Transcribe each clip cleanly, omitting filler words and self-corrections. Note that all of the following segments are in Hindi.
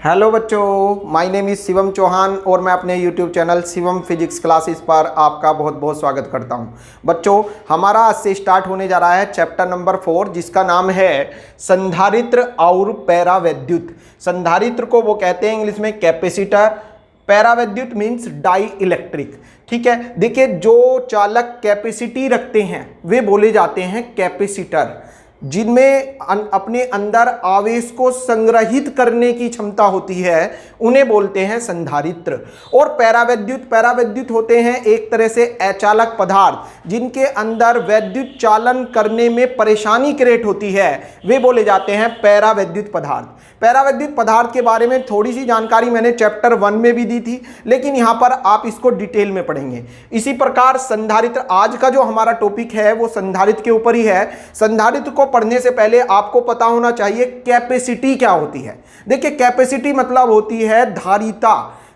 हेलो बच्चों, my name is Shivam Chauhan और मैं अपने YouTube channel Shivam physics classes पर आपका बहुत बहुत स्वागत करता हूं। बच्चों, हमारा आज से स्टार्ट होने जा रहा है चैप्टर नंबर 4, जिसका नाम है संधारित्र और पैरावैद्युत। संधारित्र को वो कहते हैं इंग्लिश में कैपेसिटर, पैरावैद्युत मीन्स डाई इलेक्ट्रिक। ठीक है, देखिए जो चालक कैपेसिटी रखते हैं वे बोले जाते हैं कैपेसिटर, जिनमें अपने अंदर आवेश को संग्रहित करने की क्षमता होती है उन्हें बोलते हैं संधारित्र। और पैरावैद्युत होते हैं एक तरह से अचालक पदार्थ जिनके अंदर वैद्युत चालन करने में परेशानी क्रिएट होती है, वे बोले जाते हैं पैरावैद्युत पदार्थ। पैरावैद्युत पदार्थ के बारे में थोड़ी सी जानकारी मैंने चैप्टर 1 में भी दी थी, लेकिन यहाँ पर आप इसको डिटेल में पढ़ेंगे। इसी प्रकार संधारित्र, आज का जो हमारा टॉपिक है वो संधारित्र के ऊपर ही है। संधारित्र को पढ़ने से पहले आपको पता होना चाहिए कैपेसिटी क्या होती है। देखिए, कैपेसिटी मतलब होती है धारिता,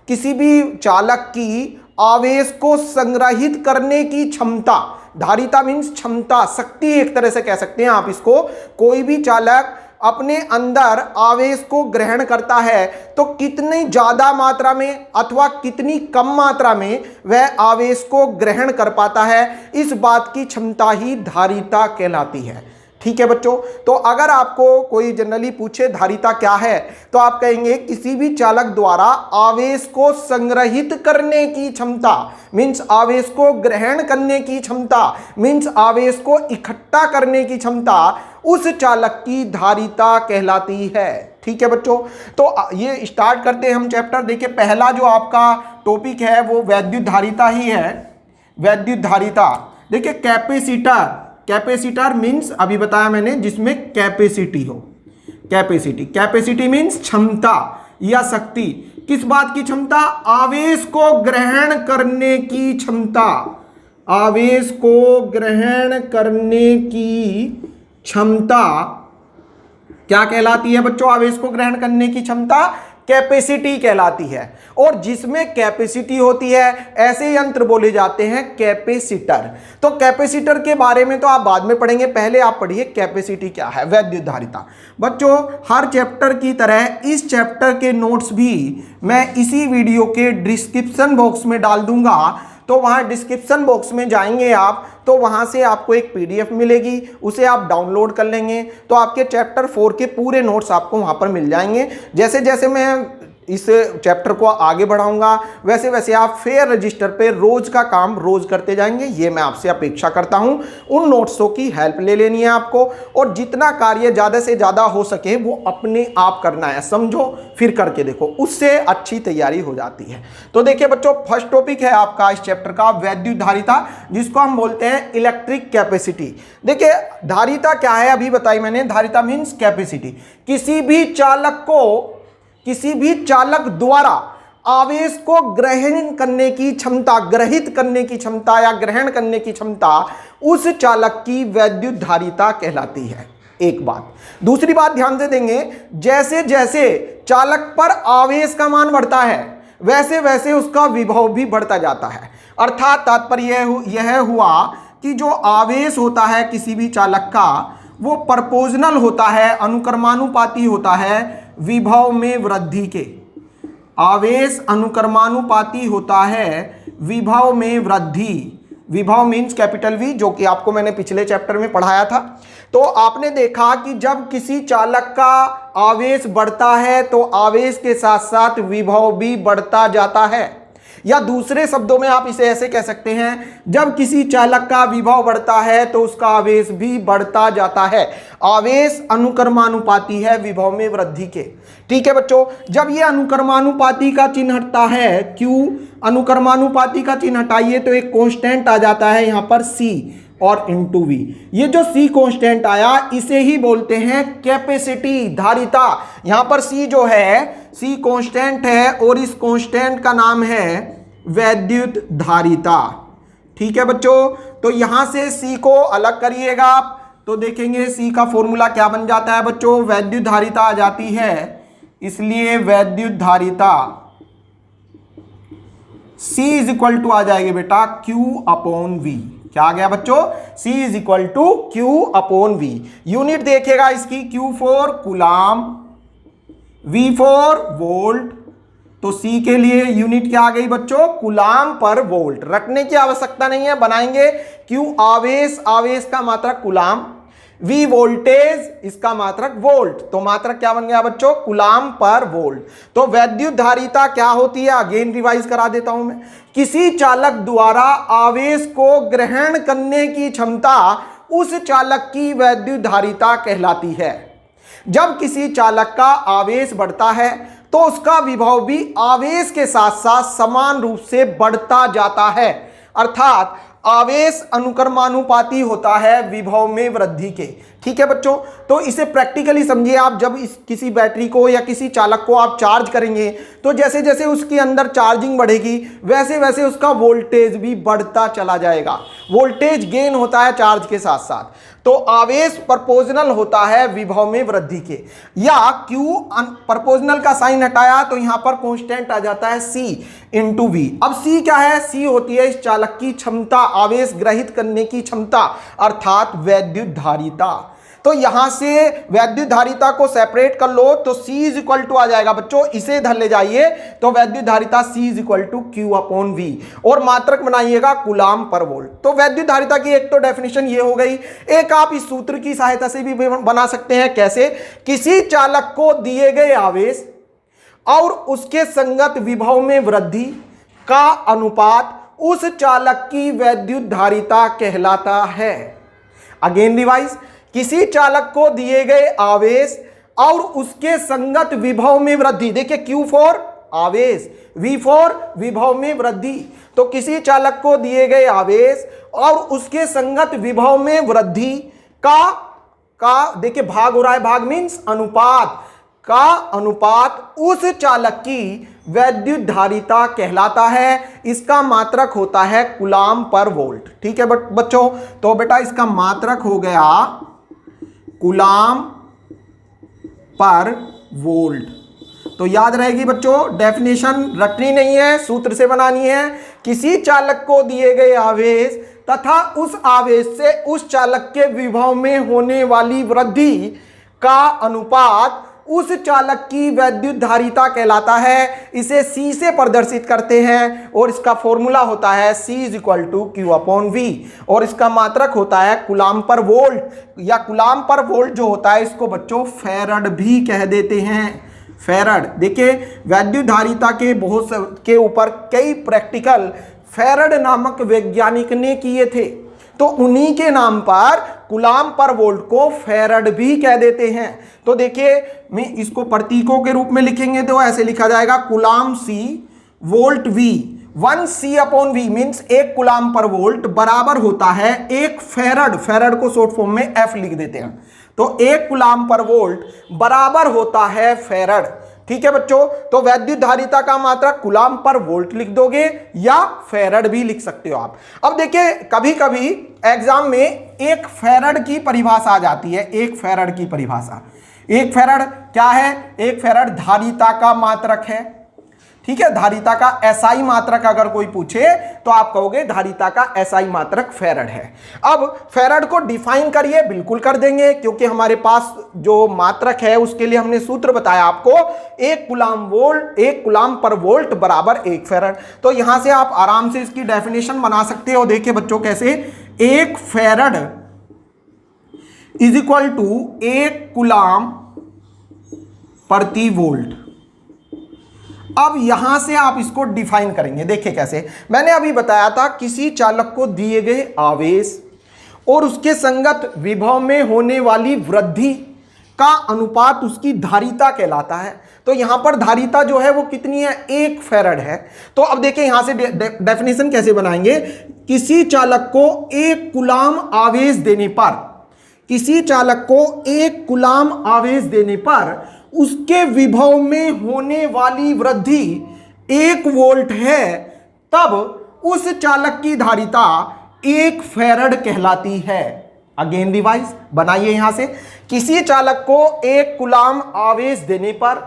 किसी भी चालक की आवेश को संग्रहित करने की क्षमता। धारिता मीन्स क्षमता, शक्ति एक तरह से कह सकते हैं आप इसको। कोई भी चालक अपने अंदर आवेश को ग्रहण करता है तो कितनी ज्यादा मात्रा में अथवा कितनी कम मात्रा में वह आवेश को ग्रहण कर पाता है, इस बात की क्षमता ही धारिता कहलाती है। ठीक है बच्चों, तो अगर आपको कोई जनरली पूछे धारिता क्या है तो आप कहेंगे किसी भी चालक द्वारा आवेश को संग्रहित करने की क्षमता, मीन्स आवेश को ग्रहण करने की क्षमता, मीन्स आवेश को इकट्ठा करने की क्षमता उस चालक की धारिता कहलाती है। ठीक है बच्चों, तो ये स्टार्ट करते हैं हम चैप्टर। देखिए, पहला जो आपका टॉपिक है वो वैद्युत धारिता ही है। वैद्युत धारिता, देखिए कैपेसिटर मीन्स अभी बताया मैंने जिसमें कैपेसिटी हो। कैपेसिटी मीन्स क्षमता या शक्ति। किस बात की क्षमता? आवेश को ग्रहण करने की क्षमता। आवेश को ग्रहण करने की क्षमता क्या कहलाती है बच्चों? आवेश को ग्रहण करने की क्षमता कैपेसिटी कहलाती है। और जिसमें कैपेसिटी होती है ऐसे यंत्र बोले जाते हैं कैपेसिटर। तो कैपेसिटर के बारे में तो आप बाद में पढ़ेंगे, पहले आप पढ़िए कैपेसिटी क्या है, वैद्युत धारिता। बच्चों, हर चैप्टर की तरह इस चैप्टर के नोट्स भी मैं इसी वीडियो के डिस्क्रिप्शन बॉक्स में डाल दूंगा। तो वहाँ डिस्क्रिप्शन बॉक्स में जाएंगे आप तो वहाँ से आपको एक PDF मिलेगी, उसे आप डाउनलोड कर लेंगे तो आपके चैप्टर 4 के पूरे नोट्स आपको वहाँ पर मिल जाएंगे। जैसे जैसे मैं इस चैप्टर को आगे बढ़ाऊंगा वैसे वैसे आप फेयर रजिस्टर पे रोज का काम रोज करते जाएंगे, ये मैं आपसे अपेक्षा करता हूं। उन नोट्सों की हेल्प ले लेनी है आपको और जितना कार्य ज़्यादा से ज़्यादा हो सके वो अपने आप करना है। समझो फिर करके देखो, उससे अच्छी तैयारी हो जाती है। तो देखिए बच्चों, फर्स्ट टॉपिक है आपका इस चैप्टर का वैद्युत धारिता, जिसको हम बोलते हैं इलेक्ट्रिक कैपेसिटी। देखिए, धारिता क्या है अभी बताई मैंने। धारिता मीन्स कैपेसिटी। किसी भी चालक द्वारा आवेश को ग्रहण करने की क्षमता, ग्रहित करने की क्षमता या ग्रहण करने की क्षमता उस चालक की वैद्युत धारिता कहलाती है। एक बात। दूसरी बात ध्यान से देंगे, जैसे जैसे चालक पर आवेश का मान बढ़ता है वैसे वैसे उसका विभव भी बढ़ता जाता है। अर्थात तात्पर्य यह हुआ कि जो आवेश होता है किसी भी चालक का वो प्रोपोर्शनल होता है, अनुक्रमानुपाती होता है विभव में वृद्धि के। आवेश अनुक्रमानुपाती होता है विभव में वृद्धि। विभव मीन्स कैपिटल V, जो कि आपको मैंने पिछले चैप्टर में पढ़ाया था। तो आपने देखा कि जब किसी चालक का आवेश बढ़ता है तो आवेश के साथ साथ विभव भी बढ़ता जाता है। या दूसरे शब्दों में आप इसे ऐसे कह सकते हैं, जब किसी चालक का विभव बढ़ता है तो उसका आवेश भी बढ़ता जाता है। आवेश अनुक्रमानुपाती है विभव में वृद्धि के। ठीक है बच्चों, जब ये अनुक्रमानुपाती का चिन्ह हटता है, Q अनुक्रमानुपाती का चिन्ह हटाइए तो एक कांस्टेंट आ जाता है यहाँ पर C और इंटू V। ये जो C कांस्टेंट आया इसे ही बोलते हैं कैपेसिटी, धारिता। यहाँ पर C जो है C कांस्टेंट है और इस कांस्टेंट का नाम है वैद्युत धारिता। ठीक है बच्चों, तो यहां से C को अलग करिएगा आप तो देखेंगे C का फॉर्मूला क्या बन जाता है बच्चों, वैद्युत धारिता आ जाती है। इसलिए वैद्युत धारिता C इज इक्वल टू आ जाएगी बेटा Q/V। क्या आ गया बच्चों? C is equal to Q/V। Unit देखिएगा इसकी, Q for coulomb, V for volt, तो C के लिए यूनिट क्या आ गई बच्चों, कूलाम पर वोल्ट। रटने की आवश्यकता नहीं है, बनाएंगे। Q आवेश, आवेश का मात्रक कूलाम, V वोल्टेज, इसका मात्रक वोल्ट, तो मात्रक क्या बन गया बच्चों, कूलाम पर वोल्ट। तो वैद्युत धारिता क्या होती है, अगेन रिवाइज करा देता हूं मैं। किसी चालक द्वारा आवेश को ग्रहण करने की क्षमता उस चालक की वैद्युत धारिता कहलाती है। जब किसी चालक का आवेश बढ़ता है तो उसका विभव भी आवेश के साथ साथ समान रूप से बढ़ता जाता है, अर्थात आवेश अनुक्रमानुपाती होता है विभव में वृद्धि के। ठीक है बच्चों, तो इसे प्रैक्टिकली समझिए आप। जब किसी बैटरी को या किसी चालक को आप चार्ज करेंगे तो जैसे जैसे उसके अंदर चार्जिंग बढ़ेगी वैसे वैसे उसका वोल्टेज भी बढ़ता चला जाएगा। वोल्टेज गेन होता है चार्ज के साथ साथ। तो आवेश प्रोपोर्शनल होता है विभव में वृद्धि के। या Q प्रोपोर्शनल का साइन हटाया तो यहां पर कांस्टेंट आ जाता है C इंटू V। अब C क्या है, C होती है इस चालक की क्षमता, आवेश ग्रहित करने की क्षमता, अर्थात वैद्युत धारिता। तो यहां से वैद्युत धारिता को सेपरेट कर लो तो C इज इक्वल टू आ जाएगा बच्चों, इसे इधर ले जाइए तो वैद्युत धारिता C is equal to Q upon V, और मात्रक बनाइएगा कूलाम पर वोल्ट। तो वैद्युत धारिता की एक तो डेफिनेशन ये हो गई। एक आप इस सूत्र की सहायता से भी बना सकते हैं। कैसे, किसी चालक को दिए गए आवेश और उसके संगत विभव में वृद्धि का अनुपात उस चालक की वैद्युत धारिता कहलाता है। अगेन रिवाइज, किसी चालक को दिए गए आवेश और उसके संगत विभव में वृद्धि, देखिए Q फॉर आवेश, V फॉर विभव में वृद्धि। तो किसी चालक को दिए गए आवेश और उसके संगत विभव में वृद्धि का देखिए भाग हो रहा है, भाग मीन्स अनुपात, का अनुपात उस चालक की वैद्युत धारिता कहलाता है। इसका मात्रक होता है कूलाम पर वोल्ट। ठीक है बच्चों, तो बेटा इसका मात्रक हो गया कूलाम पर वोल्ट। तो याद रहेगी बच्चों, डेफिनेशन रटनी नहीं है, सूत्र से बनानी है। किसी चालक को दिए गए आवेश तथा उस आवेश से उस चालक के विभव में होने वाली वृद्धि का अनुपात उस चालक की वैद्युत धारिता कहलाता है। इसे C से प्रदर्शित करते हैं और इसका फॉर्मूला होता है C is equal to Q upon V, और इसका मात्रक होता है कूलाम पर वोल्ट, या कूलाम पर वोल्ट जो होता है इसको बच्चों फैरड भी कह देते हैं। फैरड, देखिए वैद्युत धारिता के बहुत के ऊपर कई प्रैक्टिकल फैरड नामक वैज्ञानिक ने किए थे, तो उन्हीं के नाम पर कूलाम पर वोल्ट को फैरड भी कह देते हैं। तो देखिए मैं इसको प्रतीकों के रूप में लिखेंगे तो ऐसे लिखा जाएगा coulomb C volt V, 1 C upon V means 1 coulomb पर वोल्ट बराबर होता है 1 फैरड, फैरड को शॉर्ट फॉर्म में F लिख देते हैं। तो 1 कूलाम पर वोल्ट बराबर होता है फैरड। ठीक है बच्चों, तो वैद्युत धारिता का मात्रक कूलाम पर वोल्ट लिख दोगे या फैरड भी लिख सकते हो आप। अब देखिए कभी कभी एग्जाम में एक फैरड की परिभाषा आ जाती है। एक फैरड की परिभाषा, एक फैरड क्या है, एक फैरड धारिता का मात्रक है। ठीक है, धारिता का एसआई मात्रक अगर कोई पूछे तो आप कहोगे धारिता का एसआई मात्रक फैरड है। अब फैरड को डिफाइन करिए, बिल्कुल कर देंगे, क्योंकि हमारे पास जो मात्रक है उसके लिए हमने सूत्र बताया आपको, 1 कूलाम पर वोल्ट बराबर 1 फैरड। तो यहां से आप आराम से इसकी डेफिनेशन बना सकते हो। देखिए बच्चों कैसे, 1 farad is equal to 1 coulomb प्रति वोल्ट। अब यहां से आप इसको डिफाइन करेंगे। देखिए कैसे, मैंने अभी बताया था किसी चालक को दिए गए आवेश और उसके संगत विभव में होने वाली वृद्धि का अनुपात उसकी धारिता कहलाता है। तो यहां पर धारिता जो है वो कितनी है, 1 फैरड है। तो अब देखिए यहां से डेफिनेशन कैसे बनाएंगे, किसी चालक को 1 कूलाम आवेश देने पर, किसी चालक को 1 कूलाम आवेश देने पर उसके विभव में होने वाली वृद्धि 1 वोल्ट है, तब उस चालक की धारिता 1 फैरड कहलाती है। अगेन रिवाइज बनाइए यहां से, किसी चालक को 1 कूलाम आवेश देने पर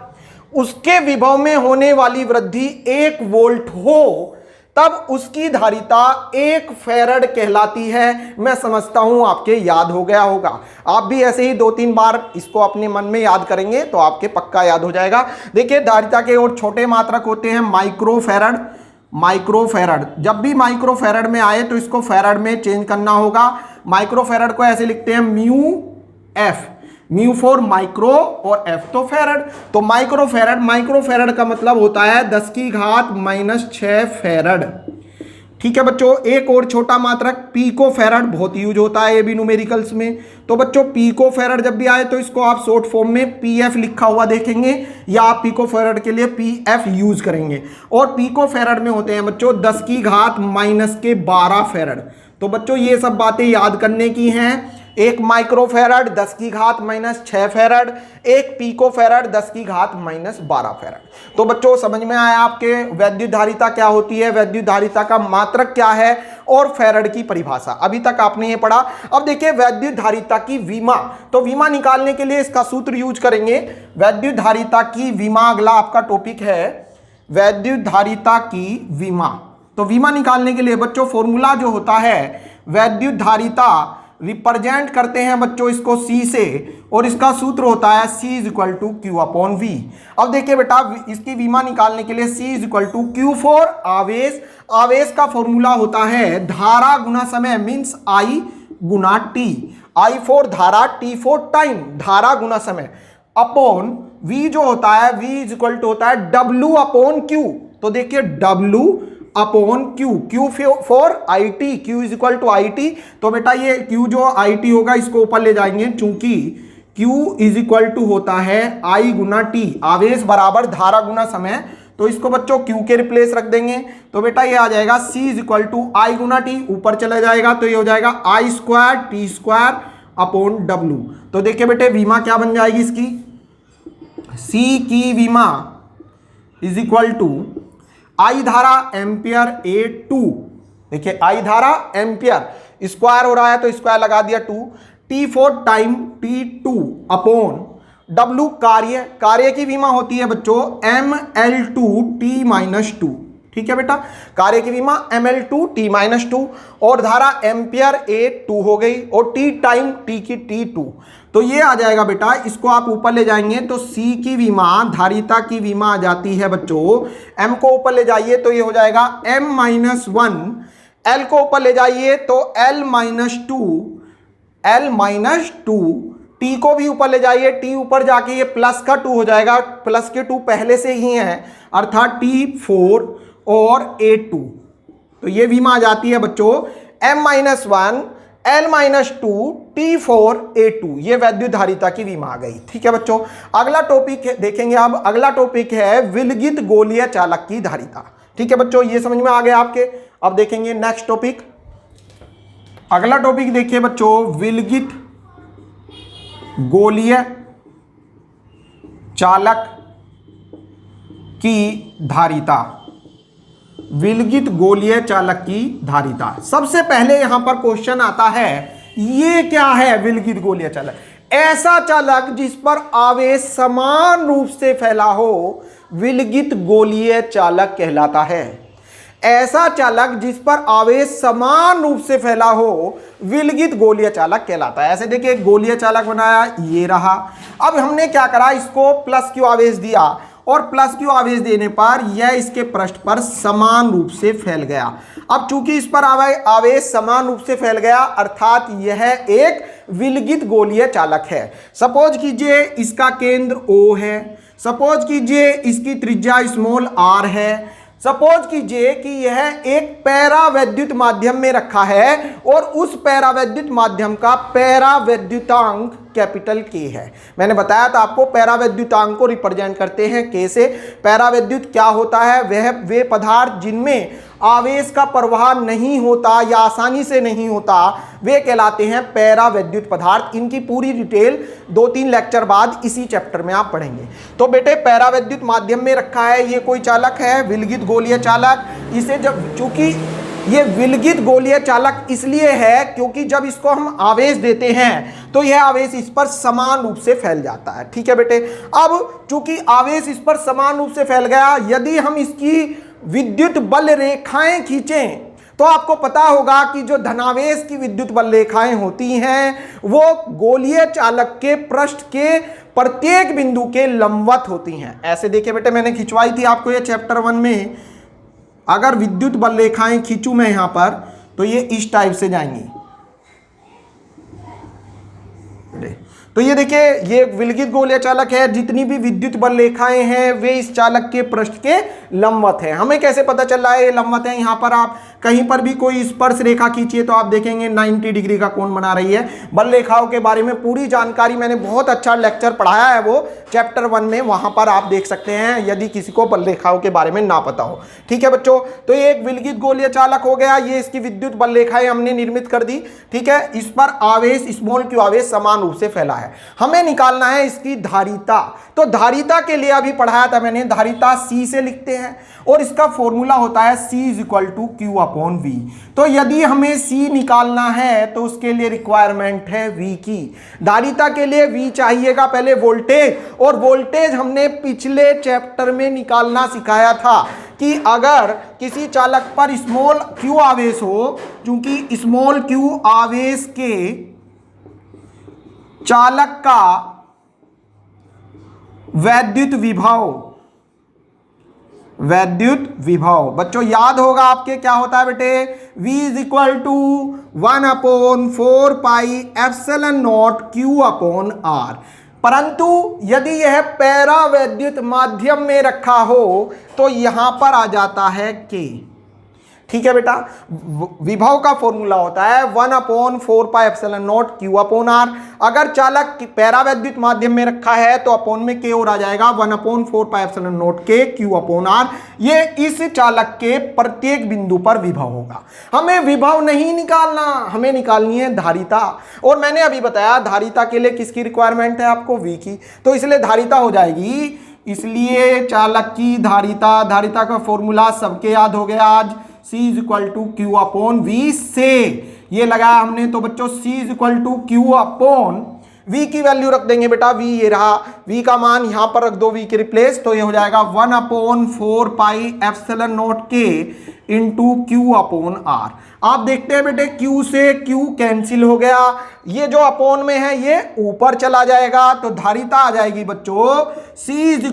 उसके विभव में होने वाली वृद्धि 1 वोल्ट हो, तब उसकी धारिता 1 फैरड कहलाती है। मैं समझता हूं आपके याद हो गया होगा। आप भी ऐसे ही 2-3 बार इसको अपने मन में याद करेंगे तो आपके पक्का याद हो जाएगा। देखिए धारिता के और छोटे मात्रक होते हैं माइक्रोफैरड। माइक्रोफैरड, जब भी माइक्रोफैरड में आए तो इसको फैरड में चेंज करना होगा। माइक्रोफैरड को ऐसे लिखते हैं mu F, mu for micro और एफ तो फैरड। तो माइक्रोफैरड का मतलब होता है 10⁻⁻6 फैरड। ठीक है बच्चों, एक और छोटा मात्रक पीकोफैरड बहुत यूज होता है ये भी न्यूमेरिकल्स में। तो बच्चों पीकोफैरड जब भी आए तो इसको आप शॉर्ट फॉर्म में पीएफ लिखा हुआ देखेंगे या आप पीकोफैरड के लिए पीएफ यूज करेंगे। और पीकोफैरड में होते हैं बच्चों 10⁻12 फैरड। तो बच्चों ये सब बातें याद करने की हैं। एक माइक्रोफैरड 10⁻6 फैरड, एक पीकोफैरड 10⁻12 फैरड। तो बच्चों समझ में आया आपके वैद्युत धारिता क्या होती है, वैद्युत धारिता का मात्रक क्या है और फैरड की परिभाषा। अभी तक आपने ये पढ़ा। अब देखिए वैद्युत धारिता की विमा, तो विमा निकालने के लिए इसका सूत्र यूज करेंगे। वैद्युत धारिता की विमा अगला आपका टॉपिक है, वैद्युत धारिता की विमा। तो विमा निकालने के लिए बच्चों फॉर्मूला जो होता है, वैद्युत धारिता रिप्रेजेंट करते हैं बच्चों इसको C से, और इसका सूत्र होता है C = Q/V। अब देखिए बेटा इसकी विमा निकालने के लिए C = Q फॉर आवेश। आवेश का फॉर्मूला होता है धारा गुना समय, means I Guna T। I for धारा, T फॉर टाइम, धारा गुना समय, अपॉन V जो होता है V = होता है W/Q। तो देखिए W/Q, Q for IT, Q = IT। तो बेटा ये Q जो IT होगा इसको ऊपर ले जाएंगे, चूंकि Q = होता है I गुना T, आवेश बराबर धारा गुना समय। तो इसको बच्चों Q के रिप्लेस रख देंगे। तो बेटा ये आ जाएगा C = I गुना T, ऊपर चला जाएगा तो ये हो जाएगा I² T²/W। तो देखिए बेटे विमा क्या बन जाएगी इसकी, C की विमा = I धारा एम्पियर A2। देखिए I धारा एम्पियर, स्क्वायर हो रहा है तो स्क्वायर लगा दिया 2, T फॉर टाइम T2/W कार्य की विमा होती है बच्चों mL2T-2। ठीक है बेटा, कार्य की विमा mL2T-2 और धारा एम्पियर A2 हो गई और T टाइम T की T2। तो ये आ जाएगा बेटा, इसको आप ऊपर ले जाएंगे तो C की विमा, धारिता की विमा आ जाती है बच्चों, M को ऊपर ले जाइए तो ये हो जाएगा M-1, L को ऊपर ले जाइए तो L-2, T को भी ऊपर ले जाइए, T ऊपर जाके ये प्लस का 2 हो जाएगा, प्लस के 2 पहले से ही हैं अर्थात T4 और A2। तो ये विमा आ जाती है बच्चों M-1 L-2 T4 A2, ये वैद्युत धारिता की विमा आ गई। ठीक है बच्चों, अगला टॉपिक देखेंगे। अब अगला टॉपिक है विलगित गोलीय चालक की धारिता। ठीक है बच्चों, ये समझ में आ गया आपके। अब देखेंगे नेक्स्ट टॉपिक। अगला टॉपिक देखिए बच्चों, विलगित गोलीय चालक की धारिता। विलगित गोलीय चालक की धारिता, सबसे पहले यहां पर क्वेश्चन आता है, ये क्या है विलगित गोलीय चालक? ऐसा चालक जिस पर आवेश समान रूप से फैला हो, विलगित गोलीय चालक कहलाता है। ऐसा चालक जिस पर आवेश समान रूप से फैला हो, विलगित गोलीय चालक कहलाता है। ऐसे देखिए गोलीय चालक बनाया, ये रहा। अब हमने क्या करा, इसको प्लस Q आवेश दिया और प्लस Q आवेश देने पर यह इसके पृष्ठ पर समान रूप से फैल गया। अब चूंकि इस पर आवेश समान रूप से फैल गया अर्थात यह एक विलगित गोलीय चालक है। सपोज कीजिए इसका केंद्र O है, सपोज कीजिए इसकी त्रिज्या स्मॉल r है, सपोज कीजिए कि यह एक पैरावैद्युत माध्यम में रखा है और उस पैरावैद्युत माध्यम का पैरावैद्युतांक कैपिटल K है। मैंने बताया था आपको पैरावैद्युतांक को रिप्रेजेंट करते हैं K से। पैरावैद्युत क्या होता है, वे पदार्थ जिनमें आवेश का प्रवाह नहीं होता या आसानी से नहीं होता, वे कहलाते हैं पैरावैद्युत पदार्थ। इनकी पूरी डिटेल 2-3 लेक्चर बाद इसी चैप्टर में आप पढ़ेंगे। तो बेटे पैरावैद्युत माध्यम में रखा है, ये कोई चालक है विलगित गोलीय चालक। इसे जब, चूंकि ये विलगित गोलीय चालक इसलिए है क्योंकि जब इसको हम आवेश देते हैं तो यह आवेश इस पर समान रूप से फैल जाता है। ठीक है बेटे, अब चूंकि आवेश इस पर समान रूप से फैल गया, यदि हम इसकी विद्युत बल रेखाएं खींचें तो आपको पता होगा कि जो धनावेश की विद्युत बल रेखाएं होती हैं वो गोलीय चालक के पृष्ठ के प्रत्येक बिंदु के लंबवत होती हैं। ऐसे देखिए बेटे, मैंने खिंचवाई थी आपको ये चैप्टर 1 में। अगर विद्युत बल रेखाएं खींचूं मैं यहां पर तो ये इस टाइप से जाएंगी। तो ये देखिए, ये विलगित गोलीय चालक है, जितनी भी विद्युत बल रेखाएं हैं वे इस चालक के पृष्ठ के लंबवत हैं। हमें कैसे पता चल रहा है ये लंबवत है? यहाँ पर आप कहीं पर भी कोई स्पर्श रेखा खींचिए तो आप देखेंगे 90 डिग्री का कोण बना रही है। बल रेखाओं के बारे में पूरी जानकारी मैंने बहुत अच्छा लेक्चर पढ़ाया है वो चैप्टर 1 में, वहां पर आप देख सकते हैं यदि किसी को बल रेखाओं के बारे में ना पता हो। ठीक है बच्चों, तो ये एक विलगित गोलीय चालक हो गया, ये इसकी विद्युत बल रेखाएं हमने निर्मित कर दी। ठीक है, इस पर आवेश स्मॉल q आवेश समान रूप से फैला है। हमें निकालना है इसकी धारिता। तो धारिता के लिए अभी पढ़ाया था मैंने, धारिता C से लिखते हैं और इसका फॉर्मूला होता है C = Q/V। तो यदि हमें C निकालना है तो उसके लिए रिक्वायरमेंट है V की। धारिता के लिए V चाहिएगा पहले वोल्टेज, और वोल्टेज हमने पिछले चैप्टर में निकालना सिखाया था कि अगर किसी चालक पर स्मॉल q आवेश हो, चूंकि स्मॉल q आवेश के चालक का वैद्युत विभव बच्चों याद होगा आपके क्या होता है बेटे? V = 1/4 पाई ε0 Q/R। परंतु यदि यह पैरावैद्युत माध्यम में रखा हो तो यहां पर आ जाता है K। ठीक है बेटा, विभव का फॉर्मूला होता है 1/4 पाई ε0 Q/R। अगर चालक पैरावैद्युत माध्यम में रखा है तो अपोन में K और आ जाएगा 1/4 पाई ε0 K Q/R। ये इस चालक के प्रत्येक बिंदु पर विभव होगा। हमें विभव नहीं निकालना, हमें निकालनी है धारिता। और मैंने अभी बताया धारिता के लिए किसकी रिक्वायरमेंट है आपको? V की। तो इसलिए धारिता हो जाएगी, इसलिए चालक की धारिता का फॉर्मूला सबके याद हो गया आज। C = Q/V से ये लगाया हमने, तो बच्चों C = Q/V की वैल्यू रख देंगे बेटा। V ये रहा, V का मान यहां पर रख दो V के रिप्लेस, तो ये हो जाएगा 1/4 पाई ε0 K × Q/R। आप देखते हैं बेटे Q से Q कैंसिल हो गया, ये जो अपोन में है ये ऊपर चला जाएगा, तो धारिता आ जाएगी बच्चों C =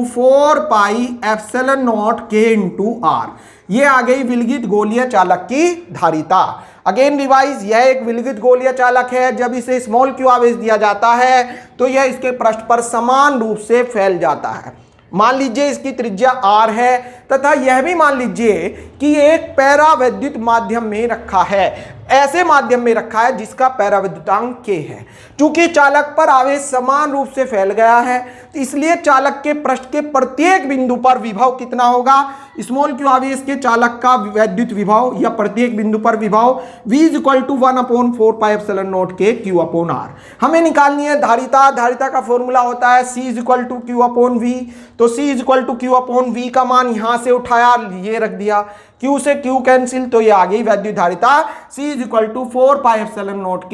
4 पाई ε0 K × R। ये आ गई विलगित गोलीय चालक की धारिता। अगेन रिवाइज, यह एक विलगित गोलीय चालक है। जब इसे स्मॉल q आवेश दिया जाता है तो यह इसके पृष्ठ पर समान रूप से फैल जाता है। मान लीजिए इसकी त्रिज्या r है तथा यह भी मान लीजिए कि एक पैरावैद्युत माध्यम में रखा है, ऐसे माध्यम में रखा है जिसका पैरावैद्युतांक K है। चूंकि चालक पर आवेश समान रूप से फैल गया है तो इसलिए चालक के पृष्ठ के प्रत्येक बिंदु पर विभव कितना होगा? स्मॉल q आवेश के चालक का वैद्युत विभव या प्रत्येक बिंदु पर विभव V = 1/4 पाई ε0 K Q/R। हमें निकालनी है धारिता। धारिता का फॉर्मूला होता है C = Q/V। तो C = Q/V का मान यहां से उठाया, ये रख दिया, Q से Q कैंसिल, तो ये आ गई वैद्युत धारिता C = 4 पाई ε0 K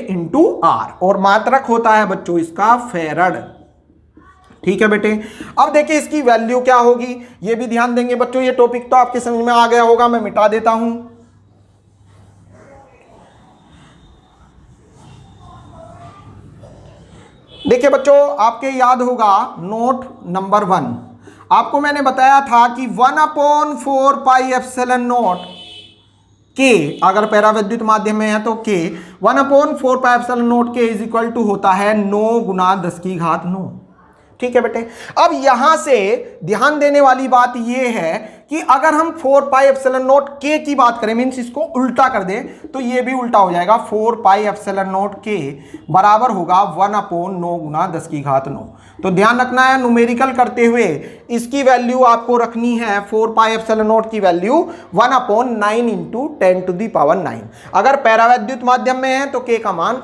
× R। और मात्रक होता है बच्चों इसका फैरड। ठीक है बेटे, अब देखिए इसकी वैल्यू क्या होगी, ये भी ध्यान देंगे बच्चों। ये टॉपिक तो आपके समझ में आ गया होगा, मैं मिटा देता हूं। देखिए बच्चों, आपके याद होगा नोट नंबर 1, आपको मैंने बताया था कि 1/4 पाई ε0 K, अगर पैरावैद्युत माध्यम में है तो K 1/4 पाई ε0 K = होता है 9 × 10⁹। ठीक है बेटे, अब यहां से ध्यान देने वाली बात यह है कि अगर हम 4 पाई ε0 K की बात करें, मीन्स इसको उल्टा कर दें तो ये भी उल्टा हो जाएगा। 4 पाई ε0 K बराबर होगा 1/9 × 10⁹। तो ध्यान रखना है, न्यूमेरिकल करते हुए इसकी वैल्यू आपको रखनी है 4 पाई ε0 की वैल्यू 1/9 × 10⁹। अगर पैरावैद्युत माध्यम में है तो K का मान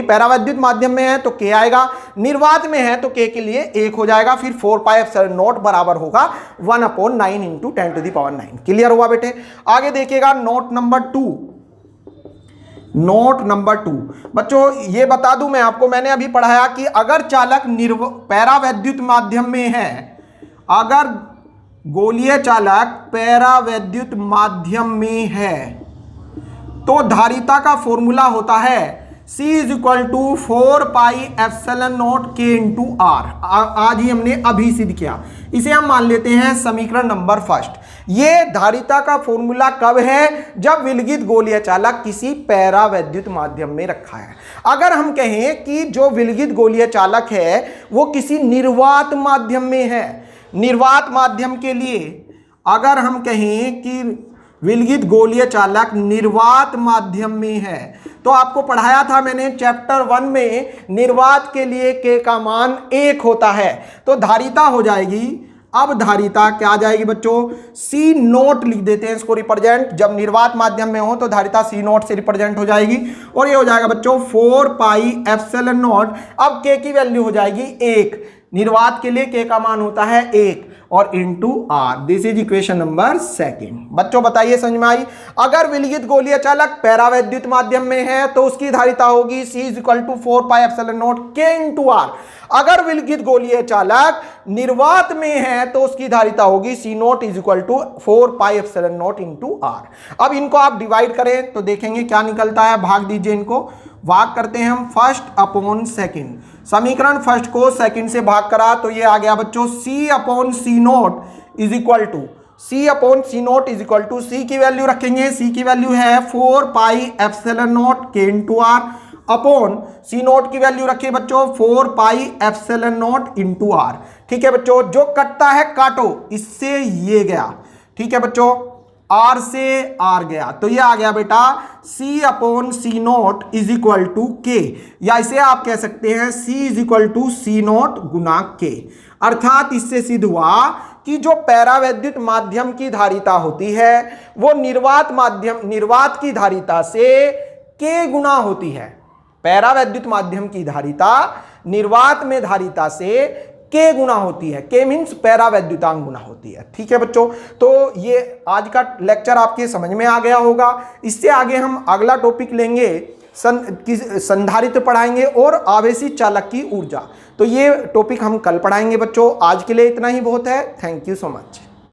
पैरावैद्युत माध्यम में है तो K आएगा, निर्वात में है तो K के लिए 1 हो जाएगा। फिर 4 पाई ε0 बराबर होगा 1/9 × 10⁹। क्लियर हुआ बेटे? आगे देखिएगा नोट नंबर 2। नोट नंबर 2 बच्चों, ये बता दूं मैं आपको, मैंने अभी पढ़ाया कि अगर चालक पैरावैद्युत माध्यम में है अगर गोलीय चालक पैरावैद्युत माध्यम में है तो धारिता का फॉर्मूला होता है C is equal to 4 pi epsilon naught K into R. आज ही हमने अभी सिद्ध किया। इसे हम मान लेते हैं समीकरण नंबर फर्स्ट। ये धारिता का फॉर्मूला कब है? जब विलगित गोलीय चालक किसी पैरावैद्युत माध्यम में रखा है। अगर हम कहें कि जो विलगित गोलीय चालक है वो किसी निर्वात माध्यम में है, निर्वात माध्यम के लिए अगर हम कहें कि विलगित गोलीय चालक निर्वात माध्यम में है तो आपको पढ़ाया था मैंने चैप्टर 1 में, निर्वात के लिए K का मान 1 होता है तो धारिता हो जाएगी, अब धारिता क्या आ जाएगी बच्चों? C नोट लिख देते हैं इसको रिप्रेजेंट, जब निर्वात माध्यम में हो तो धारिता C नोट से रिप्रेजेंट हो जाएगी और ये हो जाएगा बच्चों 4 पाई एप्सिलॉन नॉट। अब K की वैल्यू हो जाएगी 1, निर्वात के लिए K का मान होता है 1 और into R. This is equation number second. बच्चों बताइए समझ में आई? अगर विलगित गोलीय चालक पैरावैद्युत माध्यम में है तो उसकी धारिता होगी C is equal to 4 pi epsilon naught K into R. अगर विलगित गोलीय चालक निर्वात में है तो उसकी धारिता होगी C naught is equal to 4 pi epsilon naught into R. अब इनको आप डिवाइड करें तो देखेंगे क्या निकलता है। भाग दीजिए इनको, भाग करते हैं हम फर्स्ट अपॉन सेकंड। समीकरण फर्स्ट को सेकंड से भाग करा तो ये आ गया बच्चों C upon C naught is equal to C upon C naught is equal to C की वैल्यू रखेंगे, C की वैल्यू है 4 pi epsilon naught K into R upon C naught की वैल्यू रखिए बच्चों 4 pi epsilon naught into R. ठीक है बच्चों, जो कटता है काटो, इससे ये गया। ठीक है बच्चों, R से R गया तो ये आ गया बेटा C upon C naught is equal to K, या इसे आप कह सकते हैं C is equal to C naught गुना K। अर्थात इससे सिद्ध हुआ कि जो पैरावैद्युत माध्यम की धारिता होती है वो निर्वात की धारिता से K गुना होती है। पैरावैद्युत माध्यम की धारिता निर्वात में धारिता से K गुना होती है। K मीन्स पैरावैद्युतांक गुना होती है। ठीक है बच्चों, तो ये आज का लेक्चर आपके समझ में आ गया होगा। इससे आगे हम अगला टॉपिक लेंगे, संधारित्र पढ़ाएंगे और आवेशित चालक की ऊर्जा। तो ये टॉपिक हम कल पढ़ाएंगे बच्चों। आज के लिए इतना ही बहुत है। Thank you so much.